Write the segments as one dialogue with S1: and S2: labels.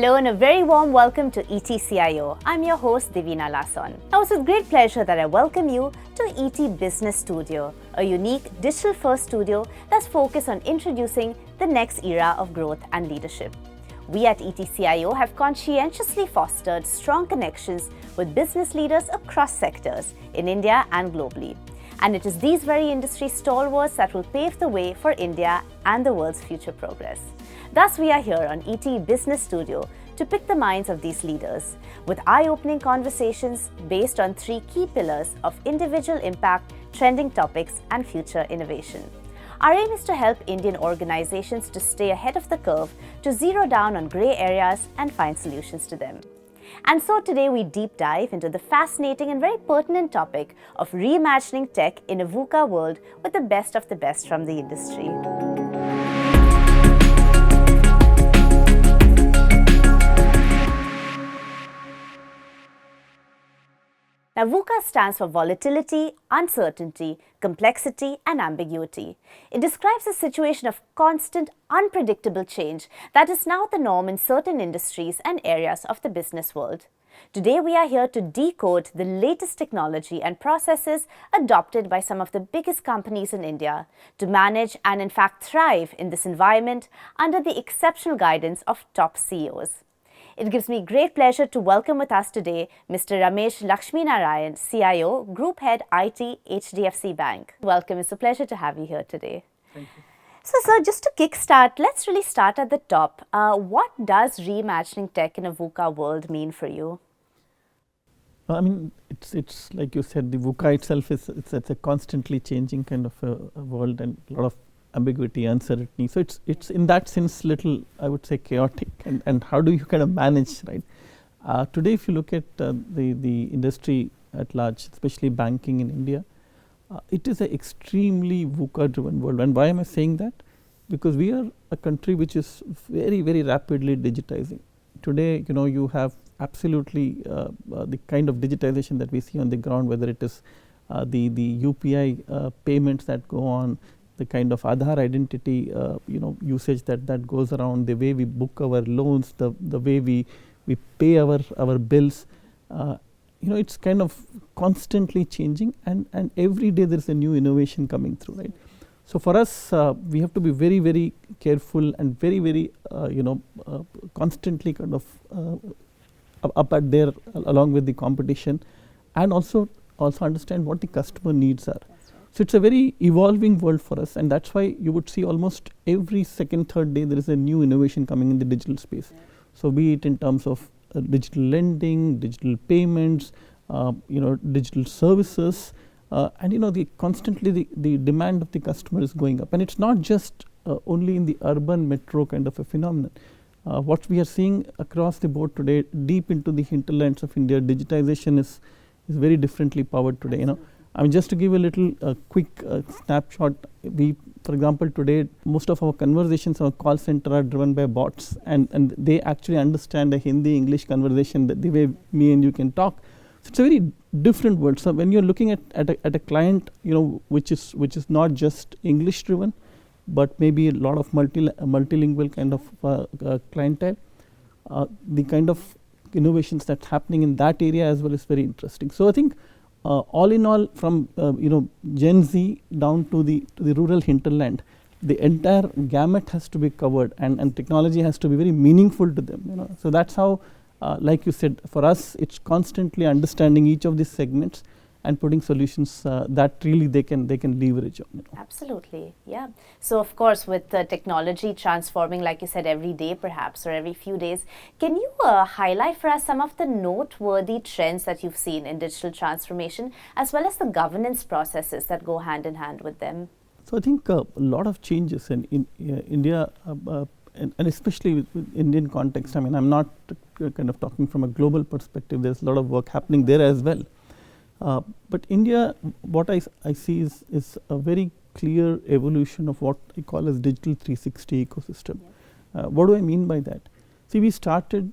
S1: Hello and a very warm welcome to ET-CIO. I'm your host Divina Lason. Now it's with great pleasure that I welcome you to ET Business Studio, a unique digital-first studio that's focused on introducing the next era of growth and leadership. We at ET-CIO have conscientiously fostered strong connections with business leaders across sectors in India and globally. And it is these very industry stalwarts that will pave the way for India and the world's future progress. Thus, we are here on ET Business Studio to pick the minds of these leaders with eye-opening conversations based on three key pillars of individual impact, trending topics, and future innovation. Our aim is to help Indian organizations to stay ahead of the curve, to zero down on grey areas and find solutions to them. And so today we deep dive into the fascinating and very pertinent topic of reimagining tech in a VUCA world with the best of the best from the industry. Now, VUCA stands for volatility, uncertainty, complexity, and ambiguity. It describes a situation of constant, unpredictable change that is now the norm in certain industries and areas of the business world. Today, we are here to decode the latest technology and processes adopted by some of the biggest companies in India to manage and, in fact, thrive in this environment under the exceptional guidance of top CEOs. It gives me great pleasure to welcome with us today Mr. Ramesh Lakshminarayanan, CIO, Group Head IT, HDFC Bank. Welcome. It's a pleasure to have you here today.
S2: Thank you.
S1: So, sir, just to kickstart, let's really start at the top. What does reimagining tech in a VUCA world mean for you?
S2: I mean, it's like you said, the VUCA itself it's a constantly changing kind of a world and a lot of ambiguity, uncertainty. So it's in that sense little, I would say, chaotic. And how do you kind of manage, right? Today, if you look at the industry at large, especially banking in India, it is an extremely VUCA-driven world. And why am I saying that? Because we are a country which is very, very rapidly digitizing. Today, you have absolutely the kind of digitization that we see on the ground, whether it is the UPI payments that go on, the kind of Aadhaar identity usage that goes around, the way we book our loans, the way we pay our bills. It's kind of constantly changing, and every day there's a new innovation coming through, right? So for us, we have to be very, very careful and very, very constantly kind of up at there along with the competition, and also understand what the customer needs are. So it's a very evolving world for us, and that's why you would see almost every second, third day there is a new innovation coming in the digital space. Yeah. So be it in terms of digital lending, digital payments, digital services, and constantly the demand of the customer is going up, and it's not just only in the urban metro kind of a phenomenon. What we are seeing across the board today, deep into the hinterlands of India, digitization is very differently powered today. I mean, just to give a little quick snapshot, for example, today most of our conversations in our call center are driven by bots, and they actually understand a Hindi-English conversation the way me and you can talk. So it's a very different world. So when you're looking at a client, which is not just English driven, but maybe a lot of multilingual kind of clientele, the kind of innovations that's happening in that area as well is very interesting. So I think all in all, from Gen Z down to the rural hinterland, the entire gamut has to be covered, and technology has to be very meaningful to them. So that's how, like you said, for us it's constantly understanding each of these segments and putting solutions that really they can leverage on.
S1: Absolutely, yeah. So of course, with technology transforming, like you said, every day perhaps, or every few days, can you highlight for us some of the noteworthy trends that you've seen in digital transformation, as well as the governance processes that go hand in hand with them?
S2: So I think a lot of changes in India, and especially with Indian context. I mean, I'm not kind of talking from a global perspective. There's a lot of work happening there as well. But India, what I see is a very clear evolution of what I call as digital 360 ecosystem. Yeah. What do I mean by that? See, we started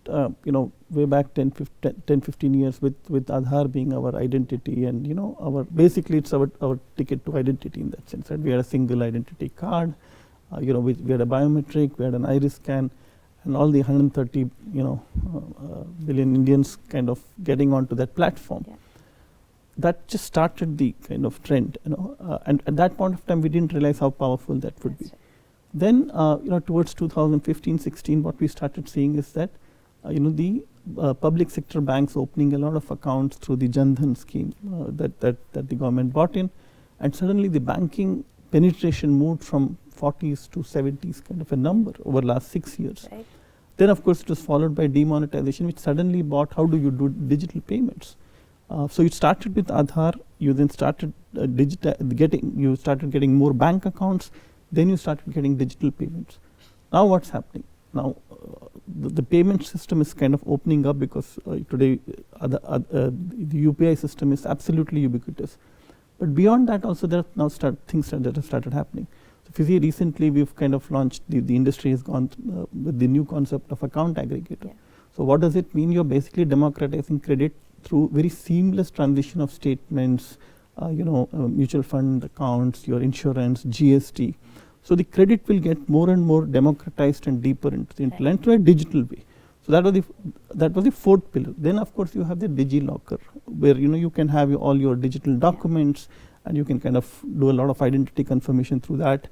S2: way back 10-15 years with Aadhaar being our identity, and basically it's our ticket to identity in that sense. Right? We had a single identity card, we had a biometric, we had an iris scan, and all the 130 billion Indians kind of getting onto that platform.
S1: Yeah.
S2: That just started the kind of trend, and at that point of time we didn't realize how powerful that would be.
S1: Right.
S2: Then towards 2015-16, what we started seeing is that the public sector banks opening a lot of accounts through the Jan Dhan scheme that the government brought in, and suddenly the banking penetration moved from 40s to 70s kind of a number over the last 6 years.
S1: Right.
S2: Then of course it was followed by demonetization, which suddenly brought how do you do digital payments. So you started with Aadhaar, you then started getting more bank accounts, then you started getting digital payments. Now what's happening? Now the payment system is kind of opening up because today the UPI system is absolutely ubiquitous. But beyond that also there are now things that have started happening. So if you see recently we've kind of launched, the industry has gone with the new concept of account aggregator.
S1: Yeah.
S2: So what does it mean? You're basically democratizing credit through very seamless transition of statements, mutual fund accounts, your insurance, GST. So the credit will get more and more democratized and deeper into the internet through a digital way. So that was the fourth pillar. Then of course you have the DigiLocker, where you can have all your digital documents, and you can kind of do a lot of identity confirmation through that.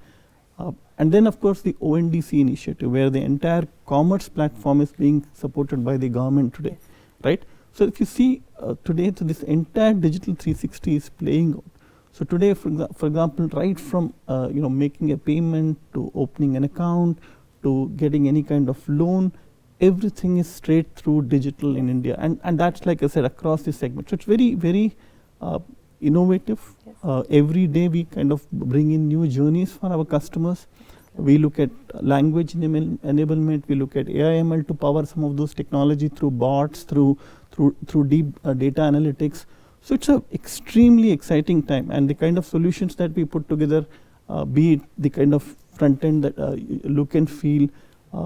S2: And then of course the ONDC initiative, where the entire commerce platform is being supported by the government today, right? So if you see today, so this entire digital 360 is playing out. So today, for example, right from making a payment to opening an account to getting any kind of loan, everything is straight through digital in India, and that's, like I said, across the segment. So it's very, very innovative.
S1: Yes.
S2: Every day we kind of bring in new journeys for our customers. We look at language enablement. We look at AI/ML to power some of those technology through bots, through deep data analytics. So it's an extremely exciting time, and the kind of solutions that we put together, be it the kind of front end that look and feel,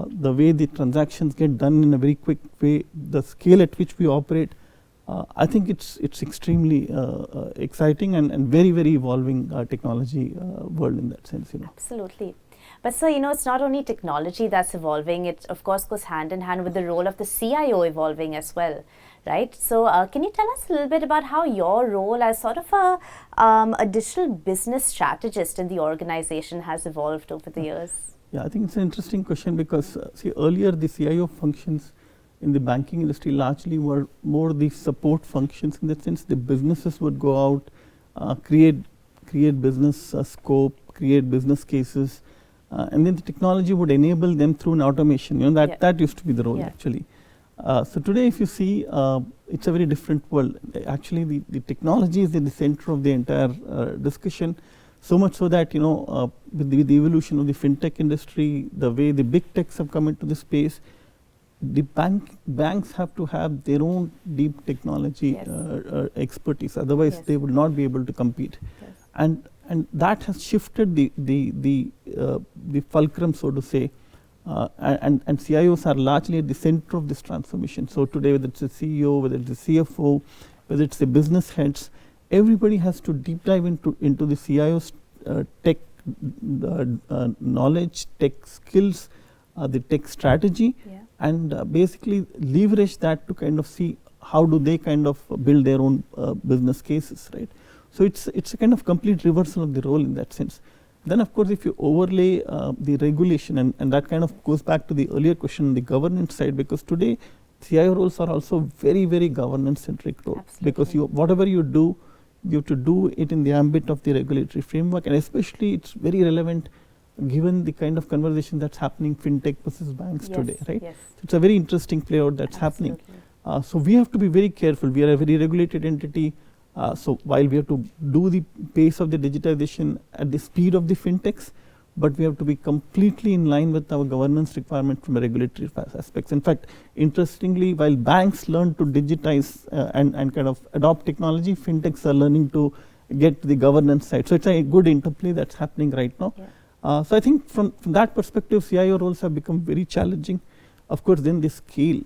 S2: the way the transactions get done in a very quick way, the scale at which we operate, I think it's extremely exciting and very, very evolving technology world in that sense.
S1: Absolutely. But sir, it's not only technology that's evolving, it of course goes hand in hand with the role of the CIO evolving as well, right? So can you tell us a little bit about how your role as sort of a digital business strategist in the organization has evolved over the years?
S2: Yeah, I think it's an interesting question because see, earlier the CIO functions in the banking industry largely were more the support functions, in that sense the businesses would go out, create business scope, create business cases, and then the technology would enable them through an automation. That used to be the role actually. So today if you see, it's a very different world. Actually the technology is in the center of the entire discussion, so much so that with the evolution of the fintech industry, the way the big techs have come into the space, the banks have to have their own deep technology expertise, otherwise they would not be able to compete. And that has shifted the fulcrum, so to say, and CIOs are largely at the center of this transformation. So today, whether it's the CEO, whether it's the CFO, whether it's the business heads, everybody has to deep dive into the CIO's tech knowledge, tech skills, the tech strategy, and basically leverage that to kind of see how do they kind of build their own business cases, right? So it's a kind of complete reversal of the role in that sense. Then of course if you overlay the regulation, and that kind of goes back to the earlier question on the governance side, because today CIO roles are also very, very governance centric role.
S1: Absolutely.
S2: Because whatever you do, you have to do it in the ambit of the regulatory framework, and especially it's very relevant given the kind of conversation that's happening fintech versus banks today, right?
S1: Yes.
S2: So it's a very interesting play out that's happening. So we have to be very careful. We are a very regulated entity. So while we have to do the pace of the digitization at the speed of the fintechs, but we have to be completely in line with our governance requirement from a regulatory aspects. In fact, interestingly, while banks learn to digitize and kind of adopt technology, fintechs are learning to get to the governance side. So it's a good interplay that's happening right now. So I think from that perspective, CIO roles have become very challenging. Of course, then the scale,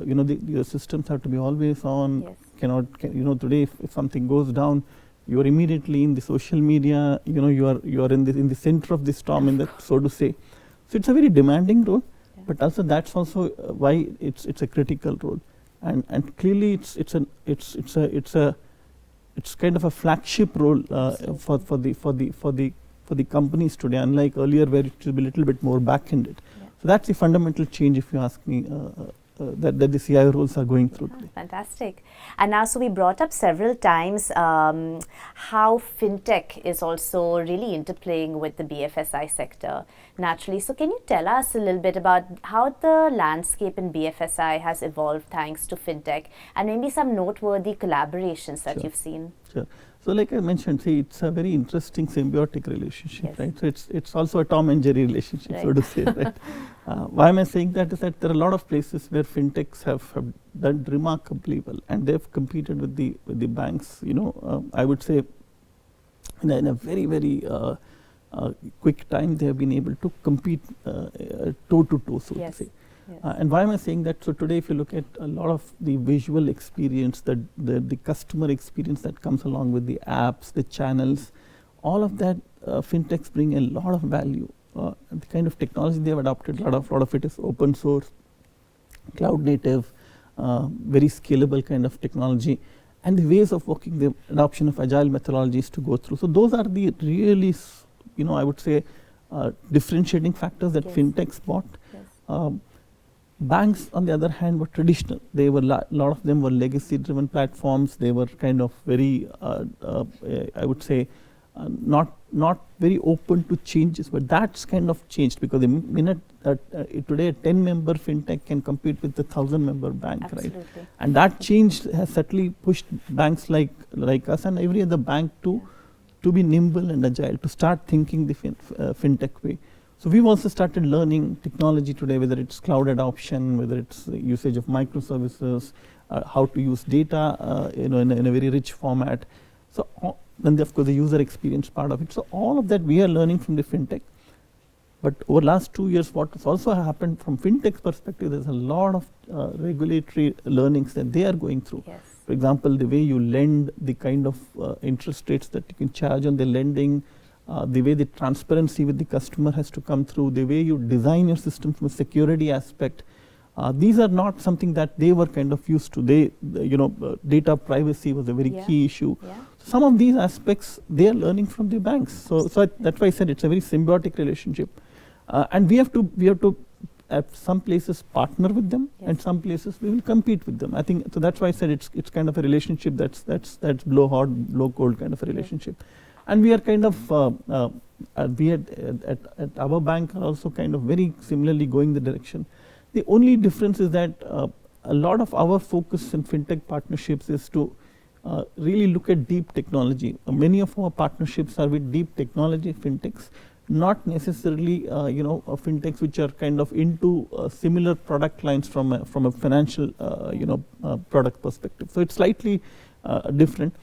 S2: your systems have to be always on. Today if something goes down, you are immediately in the social media. You are in the center of the storm, so to say. So it's a very demanding role. but also that's also why it's a critical role, and clearly it's kind of a flagship role for the companies today, unlike earlier where it will be a little bit more back-ended. Yeah. So that's the fundamental change, if you ask me, that the CIO roles are going through today.
S1: Fantastic. And now, so we brought up several times how fintech is also really interplaying with the BFSI sector naturally. So can you tell us a little bit about how the landscape in BFSI has evolved thanks to fintech, and maybe some noteworthy collaborations that you've seen?
S2: Sure. So like I mentioned, see, it's a very interesting symbiotic relationship, right? So it's also a Tom and Jerry relationship, so to say, right? Why am I saying that is that there are a lot of places where fintechs have done remarkably well, and they've competed with the banks. You know, I would say in a very, very quick time, they have been able to compete toe to toe, so to say. And why am I saying that? So today, if you look at a lot of the visual experience, the customer experience that comes along with the apps, the channels, all of that, fintechs bring a lot of value. The kind of technology they have adopted, a lot of it is open source, cloud native, very scalable kind of technology, and the ways of working, the adoption of agile methodologies to go through. So those are the really, you know, I would say, differentiating factors that fintechs brought. Banks, on the other hand, were traditional. They were lot of them were legacy-driven platforms. They were kind of very, I would say, not very open to changes. But that's kind of changed, because the minute today a 10-member fintech can compete with the 1,000-member bank, right? And that change has certainly pushed banks like us and every other bank to be nimble and agile, to start thinking the fintech way. So we've also started learning technology today, whether it's cloud adoption, whether it's the usage of microservices, how to use data, you know, in a very rich format. So then, of course, the user experience part of it. So all of that we are learning from the fintech. But over the last 2 years, what has also happened from fintech's perspective, there's a lot of regulatory learnings that they are going through. For example, the way you lend, the kind of interest rates that you can charge on the lending, the way the transparency with the customer has to come through, the way you design your system from a security aspect. These are not something that they were kind of used to. You know, data privacy was a very key issue. Some of these aspects they are learning from the banks. So that's why I said it's a very symbiotic relationship, and we have to at some places partner with them, and some places we will compete with them. I think so. That's why I said it's kind of a relationship that's blow hot, blow cold kind of a relationship. And we are kind of, we at our bank are also kind of very similarly going the direction. The only difference is that a lot of our focus in fintech partnerships is to really look at deep technology. Many of our partnerships are with deep technology fintechs, not necessarily you know, fintechs which are kind of into similar product lines from a financial you know, product perspective. So it's slightly different.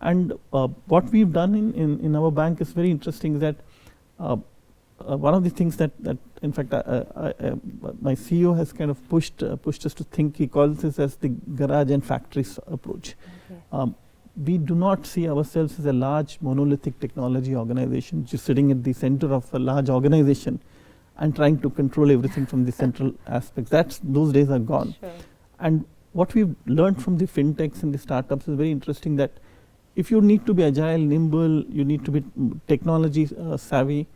S2: And what we've done in our bank is very interesting, that one of the things that in fact my CEO has kind of pushed us to think. He calls this as the garage and factories approach. We do not see ourselves as a large monolithic technology organization just sitting at the center of a large organization and trying to control everything from the central aspects. Those days are gone. And what we've learned from the fintechs and the startups is very interesting, that if you need to be agile, nimble, you need to be technology savvy,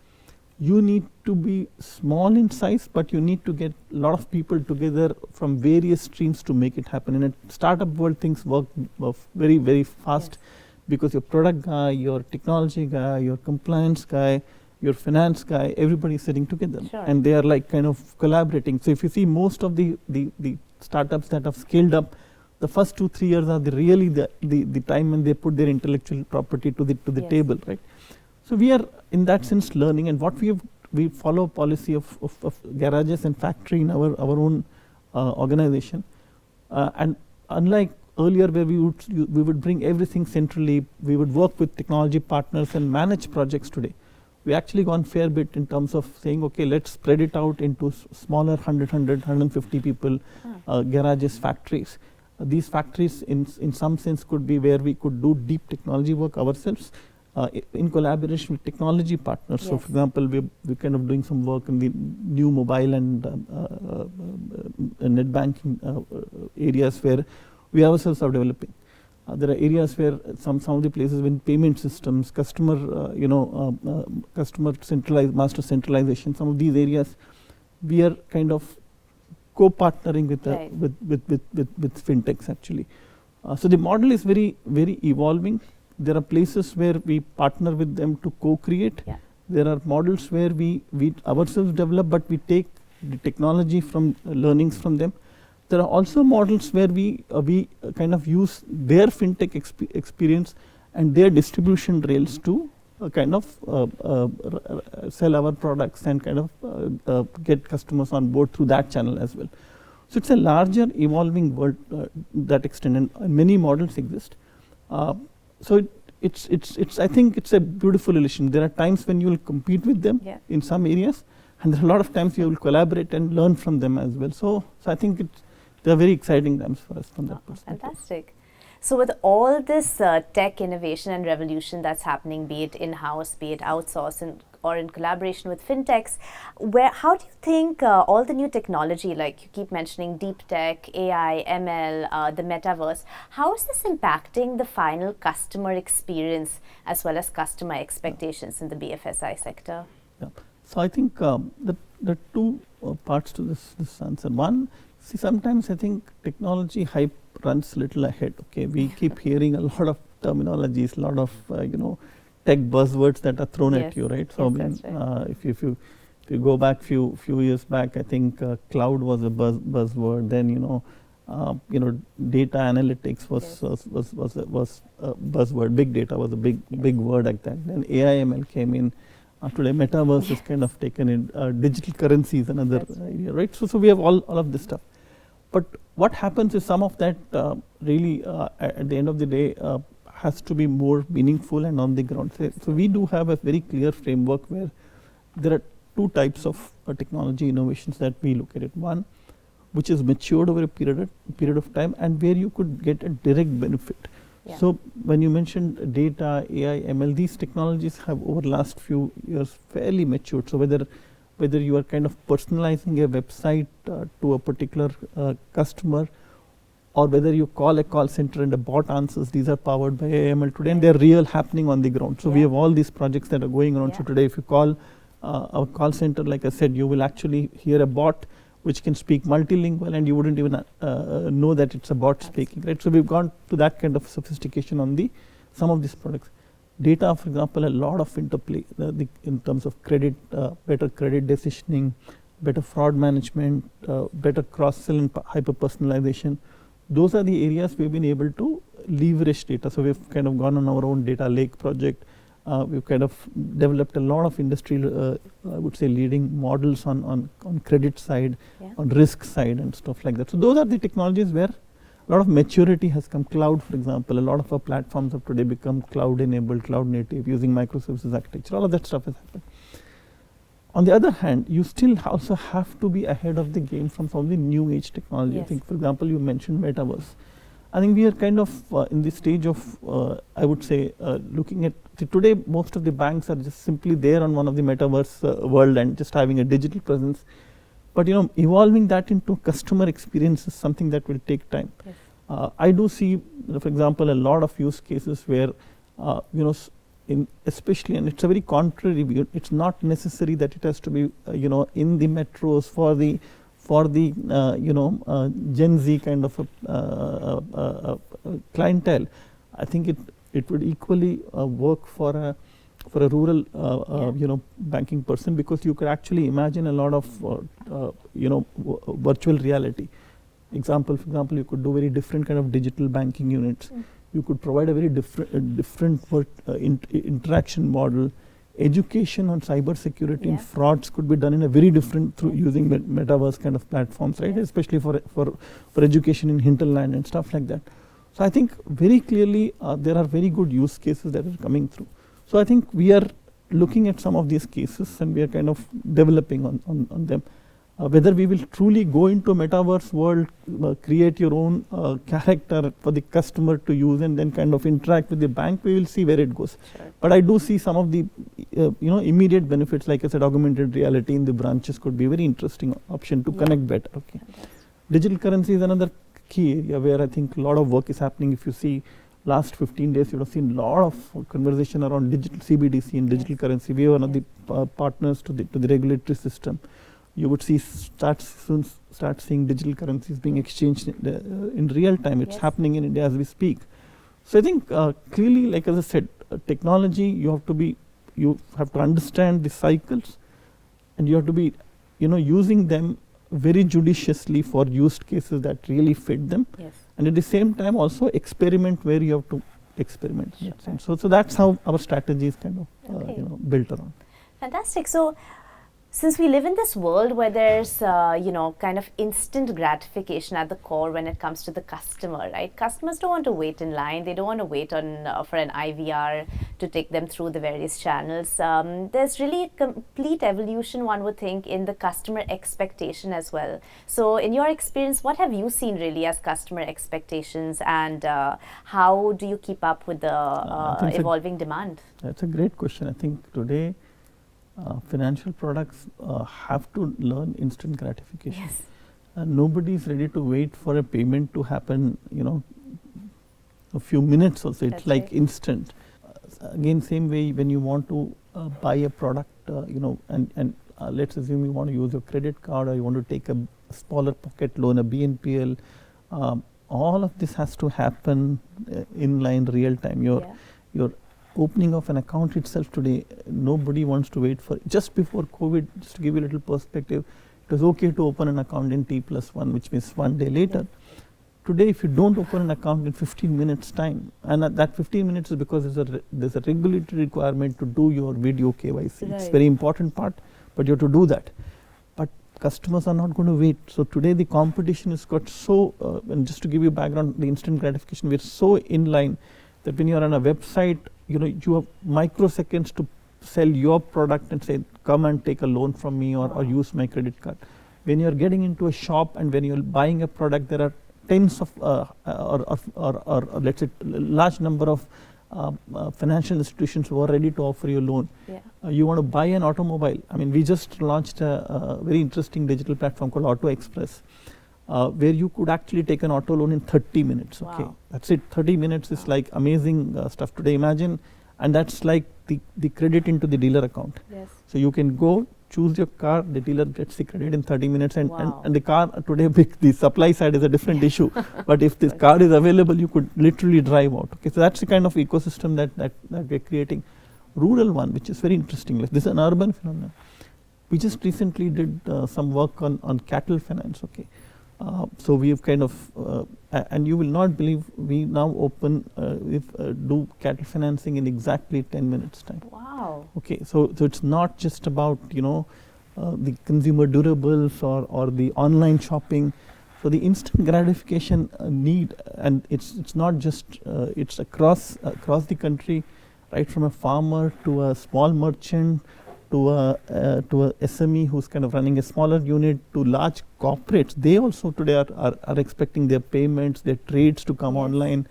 S2: you need to be small in size, but you need to get a lot of people together from various streams to make it happen. In a startup world, things work very, very fast, because your product guy, your technology guy, your compliance guy, your finance guy, everybody is sitting together, and they are like kind of collaborating. So if you see most of the startups that have scaled up, the first 2-3 years are really the time when they put their intellectual property to the table, right? So we are in that sense learning, and what we follow a policy of garages and factory in our own organization, and unlike earlier where we would bring everything centrally, we would work with technology partners and manage projects. Today we actually gone fair bit in terms of saying, okay, let's spread it out into smaller 150 people garages, factories. These factories in some sense could be where we could do deep technology work ourselves, in collaboration with technology partners.
S1: Yes.
S2: So, for example, we're kind of doing some work in the new mobile and net banking areas where we ourselves are developing. There are areas where some of the places when payment systems, customer master centralization, some of these areas, we are kind of co-partnering with with fintechs actually. So the model is very evolving. There are places where we partner with them to co-create.
S1: Yeah.
S2: There are models where we ourselves develop, but we take the technology from learnings from them. There are also models where we kind of use their fintech experience and their distribution rails to kind of sell our products and kind of get customers on board through that channel as well. So it's a larger evolving world that extent, and many models exist. So it's I think it's a beautiful relation. There are times when you will compete with them in some areas, and there are a lot of times you will collaborate and learn from them as well. So I think they're very exciting times for us from that perspective.
S1: Fantastic. So with all this tech innovation and revolution that's happening, be it in-house, be it outsourced, or in collaboration with fintechs, how do you think all the new technology, like you keep mentioning deep tech, AI, ML, the metaverse, how is this impacting the final customer experience as well as customer expectations in the BFSI sector?
S2: Yeah. So I think there are two parts to this answer. One, see, sometimes I think technology hype runs a little ahead. Okay, we keep hearing a lot of terminologies, a lot of tech buzzwords that are thrown at you, right? So if you go back few years back, I think cloud was a buzzword. Then data analytics was a buzzword. Big data was a big word like that. Then AI ML came in. Today metaverse is kind of taken in. Digital currency is another area, right? So we have all of this stuff. But what happens is some of that really at the end of the day has to be more meaningful and on the ground. So we do have a very clear framework where there are two types of technology innovations that we look at it. One, which is matured over a period of time and where you could get a direct benefit. Yeah. So when you mentioned data, AI, ML, these technologies have over the last few years fairly matured. So whether you are kind of personalizing a website to a particular customer, or whether you call a call center and a bot answers, these are powered by AML today, and they're real happening on the ground. So we have all these projects that are going on. So today if you call our call center, like I said, you will actually hear a bot which can speak multilingual, and you wouldn't even know that it's a bot speaking, right? So we've gone to that kind of sophistication on some of these products. Data, for example, a lot of interplay in terms of credit, better credit decisioning, better fraud management, better cross-sell and hyper-personalization. Those are the areas we've been able to leverage data. So we've kind of gone on our own data lake project. We've kind of developed a lot of industry, I would say, leading models on credit side, on risk side and stuff like that. So those are the technologies where a lot of maturity has come. Cloud, for example, a lot of our platforms have today become cloud-enabled, cloud-native, using microservices architecture. All of that stuff has happened. On the other hand, you still also have to be ahead of the game from some of the new age technology. I think, for example, you mentioned metaverse. I think we are kind of in the stage of, I would say, looking at, today most of the banks are just simply there on one of the metaverse world and just having a digital presence. But evolving that into customer experience is something that will take time. I do see, for example, a lot of use cases where, especially, and it's a very contrary view, it's not necessary that it has to be, in the metros for the Gen Z kind of a clientele. I think it would equally work for a rural banking person, because you could actually imagine a lot of virtual reality. For example, you could do very different kind of digital banking units. You could provide a very different interaction model. Education on cyber security and frauds could be done in a very different through using metaverse kind of platforms, right? Especially for education in hinterland and stuff like that. So I think very clearly there are very good use cases that are coming through. So I think we are looking at some of these cases and we are kind of developing on them. whether we will truly go into metaverse world, create your own character for the customer to use and then kind of interact with the bank, we will see where it goes.
S1: Sure.
S2: But I do see some of the immediate benefits, like I said, augmented reality in the branches could be a very interesting option to connect better. Okay. Digital currency is another key area where I think a lot of work is happening. If you see last 15 days, you would have seen a lot of conversation around digital CBDC and digital currency. We are one of the partners to the regulatory system. You would see start seeing digital currencies being exchanged in real time. It's happening in India as we speak. So I think clearly, like as I said, technology, you have to understand the cycles, and you have to be, using them very judiciously for use cases that really fit them.
S1: Yes.
S2: And at the same time also experiment where you have to experiment. Sure. So that's how our strategy is kind of built around.
S1: Fantastic. So since we live in this world where there's kind of instant gratification at the core when it comes to the customer, right? Customers don't want to wait in line. They don't want to wait on for an IVR to take them through the various channels. There's really a complete evolution, one would think, in the customer expectation as well. So in your experience, what have you seen really as customer expectations, and how do you keep up with the evolving demand?
S2: That's a great question. I think today financial products have to learn instant gratification.
S1: Yes.
S2: Nobody is ready to wait for a payment to happen, a few minutes also. It's like instant. Again, same way when you want to buy a product, and let's assume you want to use your credit card, or you want to take a smaller pocket loan, a BNPL. All of this has to happen in line, real time. Your opening of an account itself today, nobody wants to wait for. Just before COVID, just to give you a little perspective, it was okay to open an account in T+1, which means 1 day later. Today, if you don't open an account in 15 minutes time, and that 15 minutes is because there's a regulatory requirement to do your video KYC. It's very important part, but you have to do that. But customers are not going to wait. So today the competition has got so, and just to give you background, the instant gratification, we're so in line that when you're on a website, you have microseconds to sell your product and say, come and take a loan from me, or use my credit card. When you're getting into a shop and when you're buying a product, there are tens of or let's say large number of financial institutions who are ready to offer you a loan. You want to buy an automobile. I mean, we just launched a very interesting digital platform called Auto Express, where you could actually take an auto loan in 30 minutes. Okay, that's it. 30 minutes is like amazing stuff today. Imagine, and that's like the credit into the dealer account. So you can go choose your car, the dealer gets the credit in 30 minutes, and the car today, the supply side is a different issue. But if this car is available, you could literally drive out. Okay, so that's the kind of ecosystem that we're creating. Rural one, which is very interesting. Like this is an urban phenomenon. We just recently did some work on cattle finance. Okay. So we have kind of, and you will not believe, we now open, do cattle financing in exactly 10 minutes time.
S1: Wow.
S2: Okay, so it's not just about, the consumer durables or the online shopping. So the instant gratification need, and it's not just, it's across the country, right from a farmer to a small merchant, to a SME who's kind of running a smaller unit, to large corporates. They also today are expecting their payments, their trades to come online.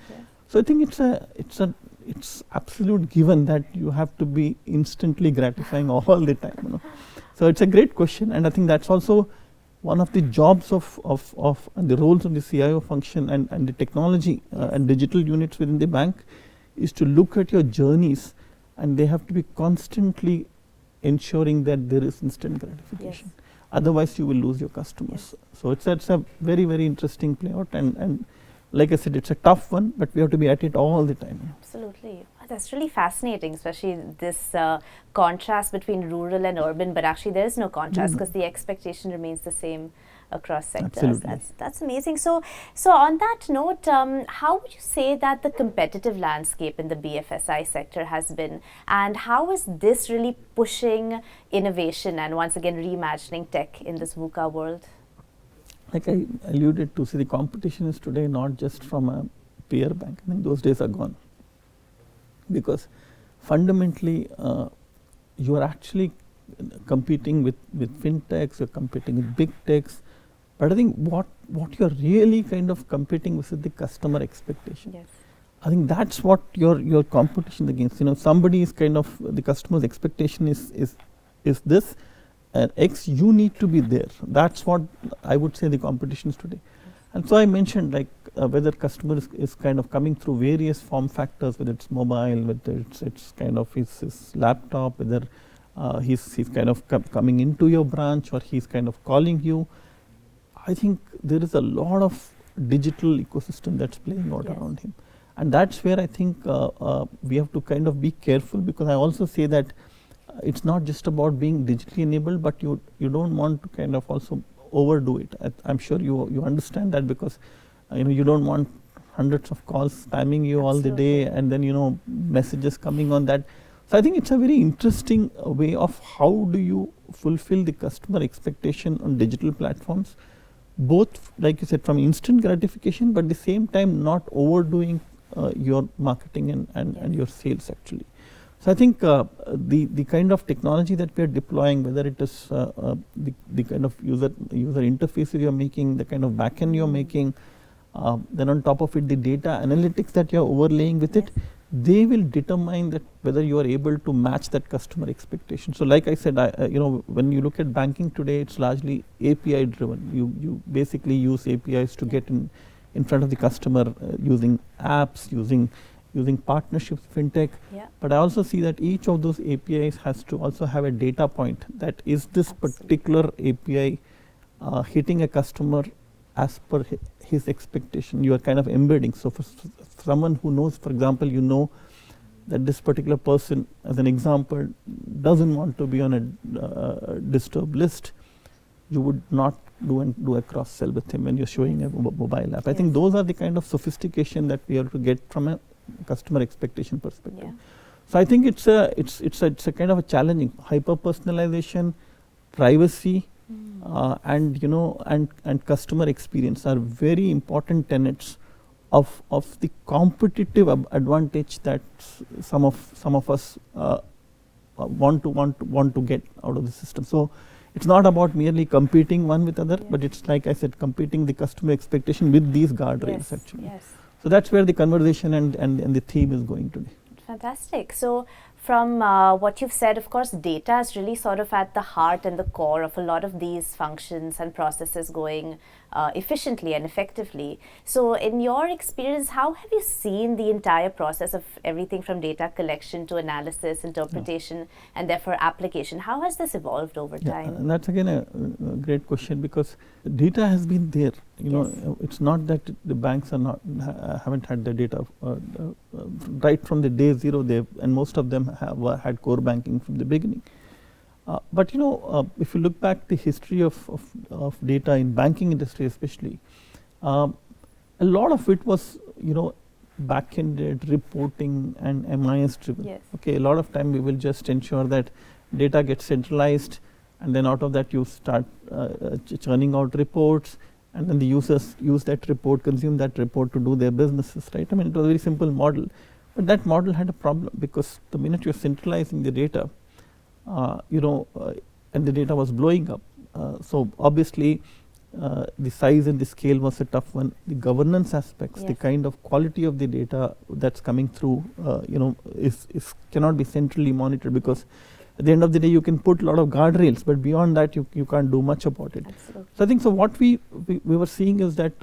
S2: So I think it's absolute given that you have to be instantly gratifying all the time. So it's a great question, and I think that's also one of the jobs of and the roles of the CIO function and the technology and digital units within the bank is to look at your journeys, and they have to be constantly ensuring that there is instant gratification. Otherwise you will lose your customers. So it's a very, very interesting play out, and like I said, it's a tough one, but we have to be at it all the time.
S1: Absolutely. That's really fascinating, especially this contrast between rural and urban, but actually there is no contrast because the expectation remains the same across sectors. That's amazing. So on that note, how would you say that the competitive landscape in the BFSI sector has been, and how is this really pushing innovation and once again reimagining tech in this VUCA world?
S2: Like I alluded to, see, the competition is today not just from a peer bank. I think those days are gone, because fundamentally you are actually competing with fintechs, you're competing with big techs. But I think what you're really kind of competing with is the customer expectation.
S1: Yes.
S2: I think that's what your competition against. Somebody is kind of, the customer's expectation is this, and X, you need to be there. That's what I would say the competition is today. And so I mentioned, like, whether customer is kind of coming through various form factors, whether it's mobile, whether it's kind of his laptop, whether he's kind of coming into your branch, or he's kind of calling you. I think there is a lot of digital ecosystem that's playing out around him. And that's where I think we have to kind of be careful, because I also say that it's not just about being digitally enabled, but you don't want to kind of also overdo it. I'm sure you understand that, because you don't want hundreds of calls spamming you all the day, and then messages coming on that. So I think it's a very interesting way of how do you fulfill the customer expectation on digital platforms, both, like you said, from instant gratification, but at the same time not overdoing your marketing and your sales actually. So I think the kind of technology that we are deploying, whether it is the kind of user interfaces you're making, the kind of backend you're making, then on top of it the data analytics that you're overlaying with it, they will determine that whether you are able to match that customer expectation. So like I said, when you look at banking today, it's largely API driven. You basically use APIs to get in front of the customer, using apps, using partnerships, fintech. But I also see that each of those APIs has to also have a data point, that is this particular API hitting a customer as per his expectation. You are kind of embedding. So for someone who knows, for example, that this particular person, as an example, doesn't want to be on a disturb list, you would not do a cross sell with him when you're showing a mobile app. I think those are the kind of sophistication that we have to get from a customer expectation perspective. So I think it's a kind of a challenging hyper personalization, privacy, and customer experience are very important tenets of the competitive advantage that some of us want to get out of the system. So it's not about merely competing one with other, but it's, like I said, competing the customer expectation with these guardrails actually. So that's where the conversation and the theme is going today.
S1: Fantastic. So from what you've said, of course, data is really sort of at the heart and the core of a lot of these functions and processes going efficiently and effectively. So in your experience, how have you seen the entire process of everything from data collection to analysis, interpretation, and therefore application? How has this evolved over time?
S2: And that's again a great question, because data has been there. It's not that the banks are haven't had the data right from the day zero. And most of them have had core banking from the beginning. But if you look back the history of data in banking industry especially, a lot of it was back-ended reporting and MIS driven. Okay, a lot of time we will just ensure that data gets centralized, and then out of that you start churning out reports, and then the users use that report, consume that report to do their businesses, right? I mean, it was a very simple model, but that model had a problem, because the minute you're centralizing the data, and the data was blowing up. So obviously the size and the scale was a tough one. The governance aspects, the kind of quality of the data that's coming through, is cannot be centrally monitored, because at the end of the day you can put a lot of guardrails, but beyond that you can't do much about it. So I think what we were seeing is that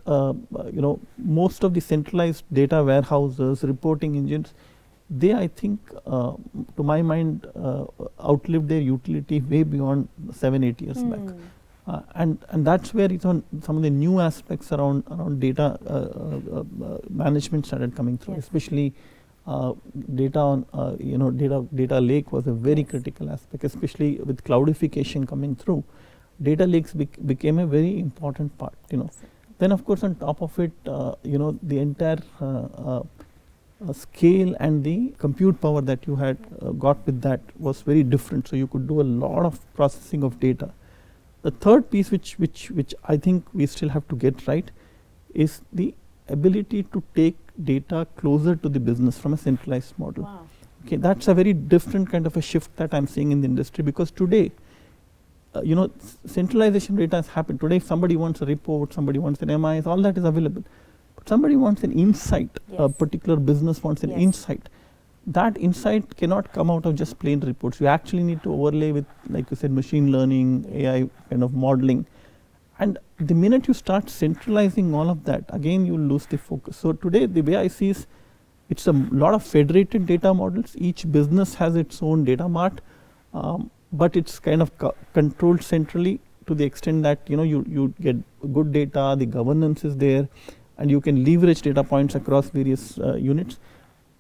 S2: most of the centralized data warehouses, reporting engines, they, I think, to my mind, outlived their utility way beyond 7-8 years back. And that's where some of the new aspects around data management started coming through, especially data on data lake was a very critical aspect, especially with cloudification coming through. Data lakes became a very important part. Then of course on top of it, the entire scale and the compute power that you had got with that was very different. So you could do a lot of processing of data. The third piece, which I think we still have to get right, is the ability to take data closer to the business from a centralized model. Okay, that's a very different kind of a shift that I'm seeing in the industry, because today, centralization data has happened. Today, if somebody wants a report, somebody wants an MIS, all that is available. But somebody wants an insight, a particular business wants an insight. That insight cannot come out of just plain reports. You actually need to overlay with, like you said, machine learning, AI kind of modeling. And the minute you start centralizing all of that, again, you lose the focus. So today, the way I see is, it's a lot of federated data models. Each business has its own data mart, but it's kind of controlled centrally to the extent that you get good data, the governance is there, and you can leverage data points across various units.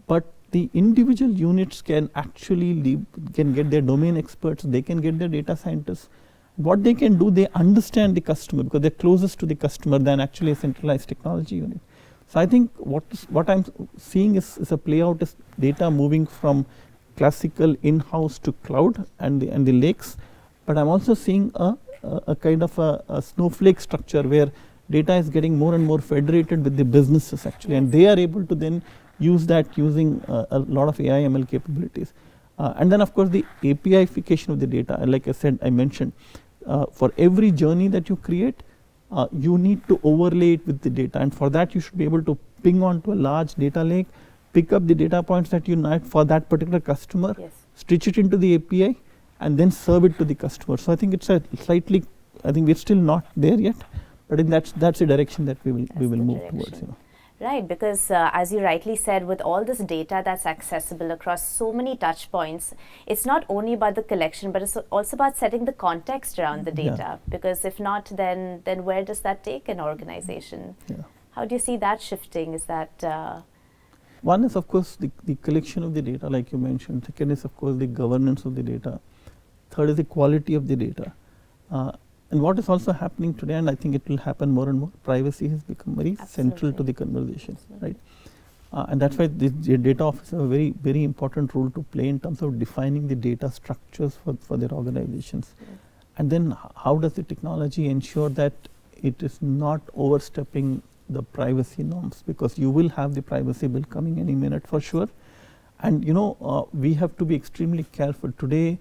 S2: But the individual units can actually can get their domain experts, they can get their data scientists. What they can do, they understand the customer, because they're closest to the customer than actually a centralized technology unit. So I think what I'm seeing is a play out is data moving from classical in-house to cloud and the lakes. But I'm also seeing a kind of a snowflake structure where data is getting more and more federated with the businesses actually, and they are able to then use that using a lot of AI ML capabilities. And then of course the APIification of the data, like I mentioned, for every journey that you create, you need to overlay it with the data, and for that you should be able to ping onto a large data lake, pick up the data points that you need for that particular customer, stitch it into the API, and then serve it to the customer. So I think it's a slightly, I think we're still not there yet, but in that's the direction that we will move towards.
S1: Right, because as you rightly said, with all this data that's accessible across so many touch points, it's not only about the collection, but it's also about setting the context around the data. Because if not, then where does that take an organization? How do you see that shifting? Is that
S2: one is of course the collection of the data, like you mentioned. Second is of course the governance of the data. Third is the quality of the data. And what is also happening today, and I think it will happen more and more, privacy has become very central to the conversation, right? And that's why the data officers have a very, very important role to play in terms of defining the data structures for their organizations. And then how does the technology ensure that it is not overstepping the privacy norms, because you will have the privacy bill coming any minute for sure. And we have to be extremely careful. Today,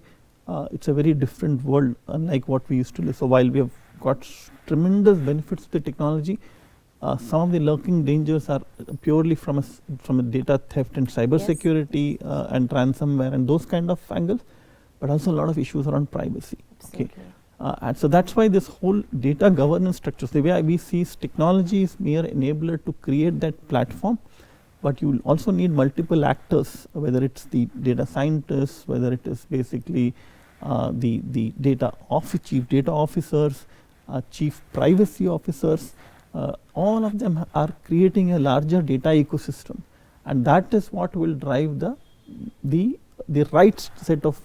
S2: it's a very different world, unlike what we used to live. So while we have got tremendous benefits of the technology, some of the lurking dangers are purely from a data theft and cyber security and ransomware and those kind of angles, but also a lot of issues around privacy. Okay, and so that's why this whole data governance structures, the way we see technology is mere enabler to create that platform. But you will also need multiple actors, whether it's the data scientists, whether it is basically the chief data officers, chief privacy officers. All of them are creating a larger data ecosystem, and that is what will drive the right set of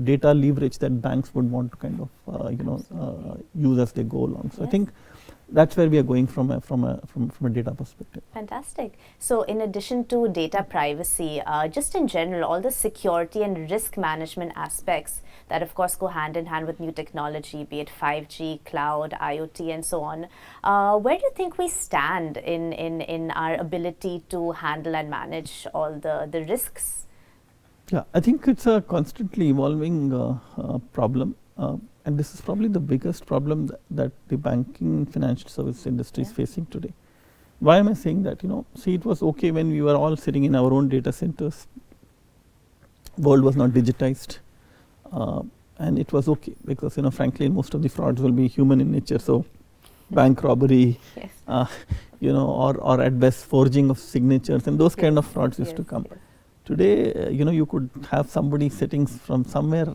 S2: data leverage that banks would want to kind of use as they go along. So I think that's where we are going from a data perspective.
S1: Fantastic. So in addition to data privacy, just in general, all the security and risk management aspects that of course go hand in hand with new technology, be it 5G, cloud, IoT and so on, where do you think we stand in our ability to handle and manage all the risks?
S2: Yeah, I think it's a constantly evolving problem. And this is probably the biggest problem that the banking financial service industry is facing today. Why am I saying that? See, it was okay when we were all sitting in our own data centers. World was not digitized, and it was okay because frankly, most of the frauds will be human in nature. So, bank robbery, or at best forging of signatures, and those kind of frauds used to come. Today, you could have somebody sitting from somewhere,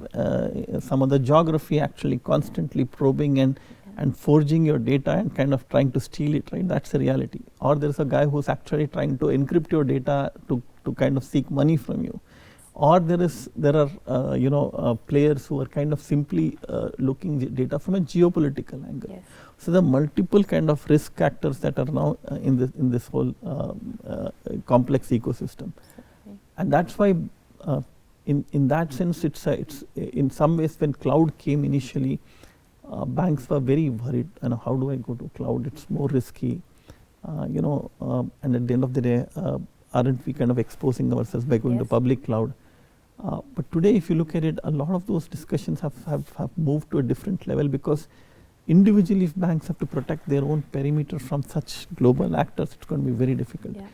S2: some other geography, actually constantly probing and forging your data and kind of trying to steal it, right? That's the reality. Or there's a guy who's actually trying to encrypt your data to kind of seek money from you. Or there are players who are kind of simply looking at data from a geopolitical angle. So there are multiple kind of risk actors that are now in this whole complex ecosystem. And that's why, in that sense, it's in some ways when cloud came initially, banks were very worried. How do I go to cloud? It's more risky, and at the end of the day, aren't we kind of exposing ourselves by going to public cloud? But today, if you look at it, a lot of those discussions have moved to a different level, because individually, if banks have to protect their own perimeter from such global actors, it's going to be very difficult.
S1: Yeah.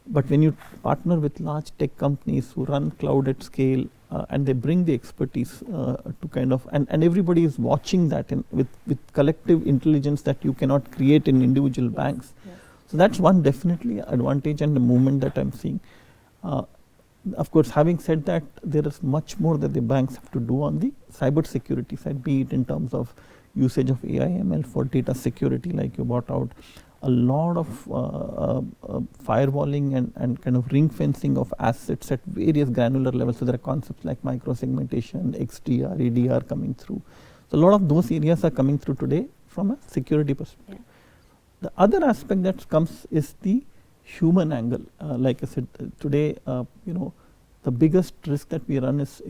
S2: But when you partner with large tech companies who run cloud at scale, and they bring the expertise to kind of, and everybody is watching that with collective intelligence that you cannot create in individual banks.
S1: Yes.
S2: So that's one definitely advantage and the movement that I'm seeing. Of course, having said that, there is much more that the banks have to do on the cyber security side, be it in terms of usage of AI, ML for data security, like you brought out, a lot of firewalling and kind of ring fencing of assets at various granular levels. So there are concepts like micro-segmentation, XDR, EDR coming through. So a lot of those areas are coming through today from a security perspective.
S1: Yeah.
S2: The other aspect that comes is the human angle. Like I said, today, the biggest risk that we run is,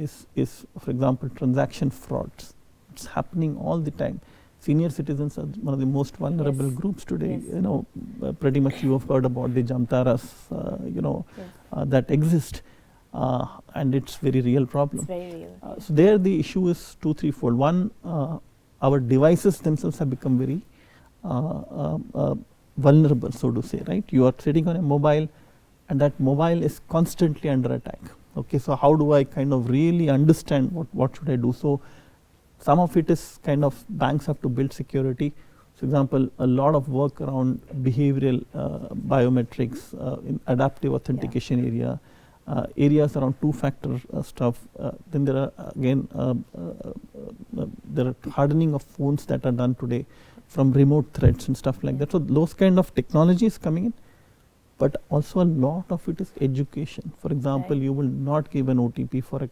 S2: for example, transaction frauds. It's happening all the time. Senior citizens are one of the most vulnerable groups today.
S1: Yes.
S2: Pretty much you have heard about the Jamtaras, that exist, and it's very real problem.
S1: It's very real.
S2: So there the issue is two, threefold. One, our devices themselves have become very vulnerable, so to say, right? You are sitting on a mobile, and that mobile is constantly under attack. Okay, so how do I kind of really understand what should I do? So some of it is kind of banks have to build security. For example, a lot of work around behavioral biometrics, in adaptive authentication area, areas around two-factor stuff. Then there are again there are hardening of phones that are done today from remote threats and stuff like that. So those kind of technology is coming in, but also a lot of it is education. For example, you will not give an OTP forever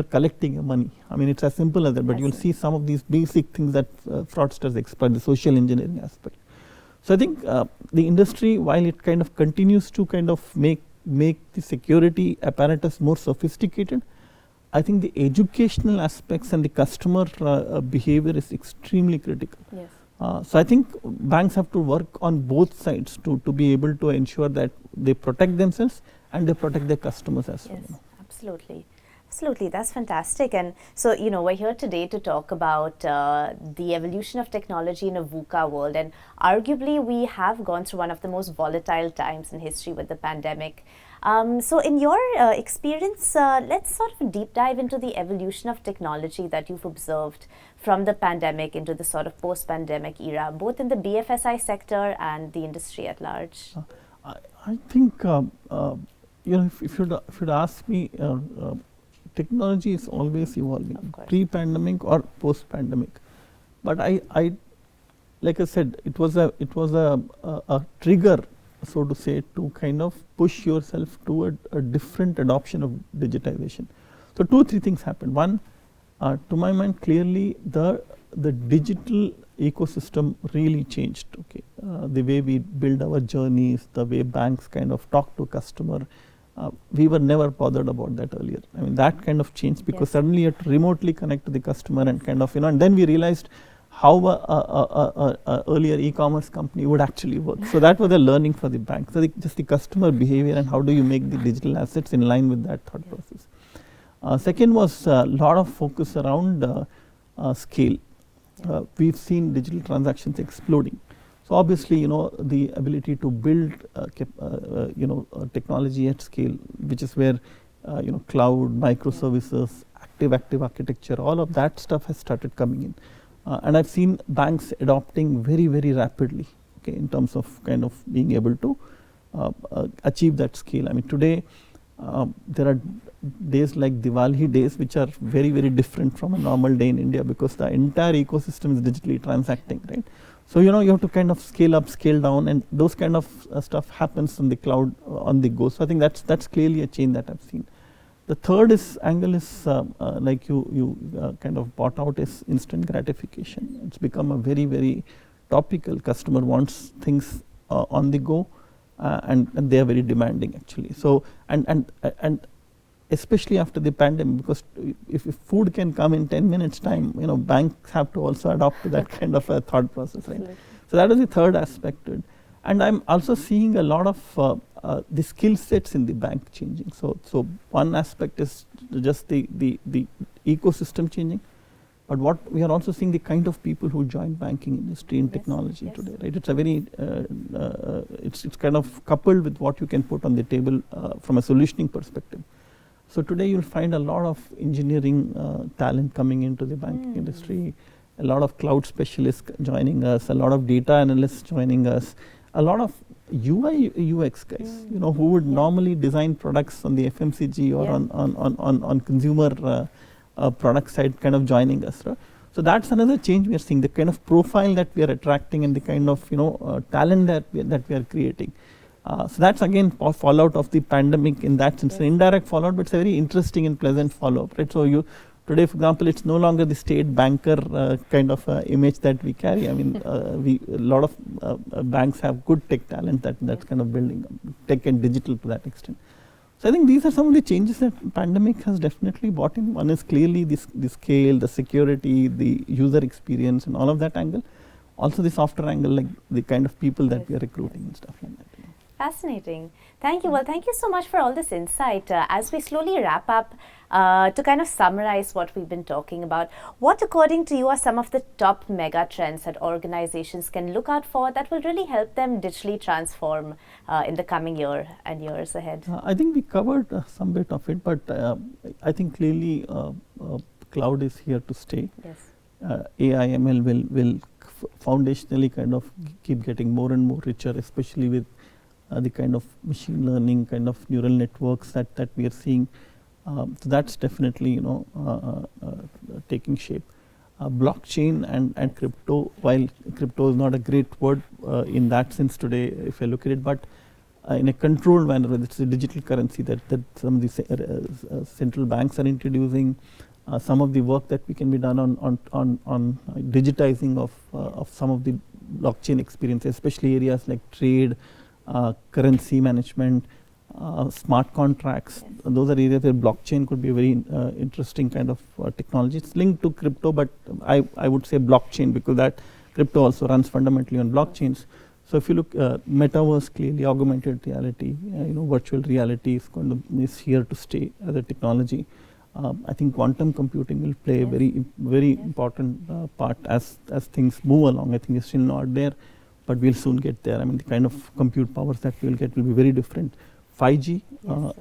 S2: collecting your money. I mean, it's as simple as that, but you'll see some of these basic things that fraudsters exploit, the social engineering aspect. So I think the industry, while it kind of continues to kind of make the security apparatus more sophisticated, I think the educational aspects and the customer behavior is extremely critical.
S1: Yes.
S2: So I think banks have to work on both sides to be able to ensure that they protect themselves and they protect their customers as well.
S1: Yes, absolutely. Absolutely, that's fantastic. And so, we're here today to talk about the evolution of technology in a VUCA world. And arguably, we have gone through one of the most volatile times in history with the pandemic. So in your experience, let's sort of deep dive into the evolution of technology that you've observed from the pandemic into the sort of post-pandemic era, both in the BFSI sector and the industry at large.
S2: I think, if you'd ask me, technology is always evolving, pre-pandemic or post-pandemic. But I like I said, it was a trigger, so to say, to kind of push yourself to a different adoption of digitization. So 2 or 3 things happened. One, to my mind, clearly the digital ecosystem really changed. Okay, the way we build our journeys, the way banks kind of talk to customer, we were never bothered about that earlier. I mean, that kind of changed because suddenly you had to remotely connect to the customer and kind of, and then we realized how a earlier e-commerce company would actually work. So that was a learning for the bank. So just the customer behavior and how do you make the digital assets in line with that thought process. Second was a lot of focus around scale. We've seen digital transactions exploding. So obviously, the ability to build technology at scale, which is where cloud, microservices, active architecture, all of that stuff has started coming in. And I've seen banks adopting very, very rapidly, okay, in terms of kind of being able to achieve that scale. I mean, today there are days like Diwali days, which are very, very different from a normal day in India because the entire ecosystem is digitally transacting, right? So, you have to kind of scale up, scale down, and those kind of stuff happens in the cloud on the go. So I think that's clearly a change that I've seen. The third angle is like you kind of brought out is instant gratification. It's become a very, very topical. Customer wants things on the go, and they are very demanding actually. So and especially after the pandemic, because if food can come in 10 minutes time, banks have to also adopt to that kind of a thought process, right? So that is the third aspect to it. And I'm also seeing a lot of the skill sets in the bank changing. So one aspect is just the ecosystem changing, but what we are also seeing the kind of people who join banking industry and technology today, right? It's a very it's kind of coupled with what you can put on the table from a solutioning perspective. So today you'll find a lot of engineering talent coming into the banking industry, a lot of cloud specialists joining us, a lot of data analysts joining us, a lot of UI UX guys, you know, who would normally design products on the FMCG or on consumer product side, kind of joining us. Right? So that's another change we are seeing, the kind of profile that we are attracting and the kind of talent that we are creating. So that's again a fallout of the pandemic in that sense, an indirect fallout, but it's a very interesting and pleasant follow-up, right? So today, for example, it's no longer the state banker kind of image that we carry. I mean, a lot of banks have good tech talent that's kind of building tech and digital to that extent. So I think these are some of the changes that pandemic has definitely brought in. One is clearly the scale, the security, the user experience, and all of that angle. Also the softer angle, like the kind of people that we are recruiting and stuff like that.
S1: Fascinating. Thank you. Well, thank you so much for all this insight. As we slowly wrap up, to kind of summarize what we've been talking about, what according to you are some of the top mega trends that organizations can look out for that will really help them digitally transform in the coming year and years ahead?
S2: I think we covered some bit of it, but I think clearly cloud is here to stay.
S1: Yes.
S2: AI, ML will foundationally kind of keep getting more and more richer, especially with the kind of machine learning, kind of neural networks that we are seeing. So that's definitely taking shape. Blockchain and crypto, while crypto is not a great word in that sense today, if I look at it, but in a controlled manner, whether it's a digital currency that some of the central banks are introducing, some of the work that we can be done on digitizing of some of the blockchain experiences, especially areas like trade, currency management, smart contracts. Those are areas where blockchain could be a very interesting kind of technology. It's linked to crypto, but I would say blockchain, because that crypto also runs fundamentally on blockchains. So if you look metaverse, clearly augmented reality, virtual reality is here to stay as a technology. I think quantum computing will play a very important part as things move along. I think it's still not there, but we'll soon get there. I mean, the kind of compute powers that we'll get will be very different. 5G,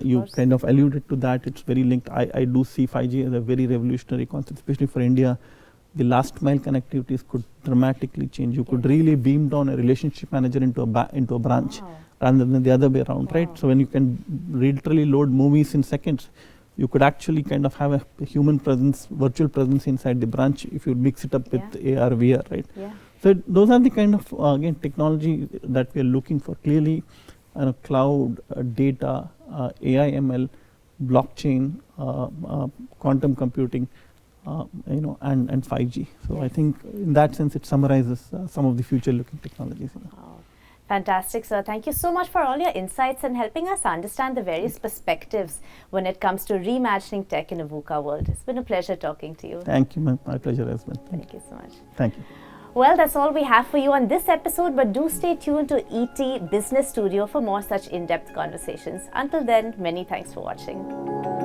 S2: you kind of alluded to that. It's very linked. I do see 5G as a very revolutionary concept, especially for India. The last mile connectivities could dramatically change. You could really beam down a relationship manager into a branch rather than the other way around, right? So when you can literally load movies in seconds, you could actually kind of have a human presence, virtual presence inside the branch if you mix it up with AR, VR, right? So those are the kind of, again, technology that we are looking for. Clearly, cloud, data, AI, ML, blockchain, quantum computing, and 5G. So I think in that sense, it summarizes some of the future-looking technologies.
S1: Fantastic, sir. Thank you so much for all your insights and helping us understand the various perspectives when it comes to reimagining tech in a VUCA world. It's been a pleasure talking to you.
S2: Thank you, my pleasure as well.
S1: Thank you so much.
S2: Thank you.
S1: Well, that's all we have for you on this episode, but do stay tuned to ET Business Studio for more such in-depth conversations. Until then, many thanks for watching.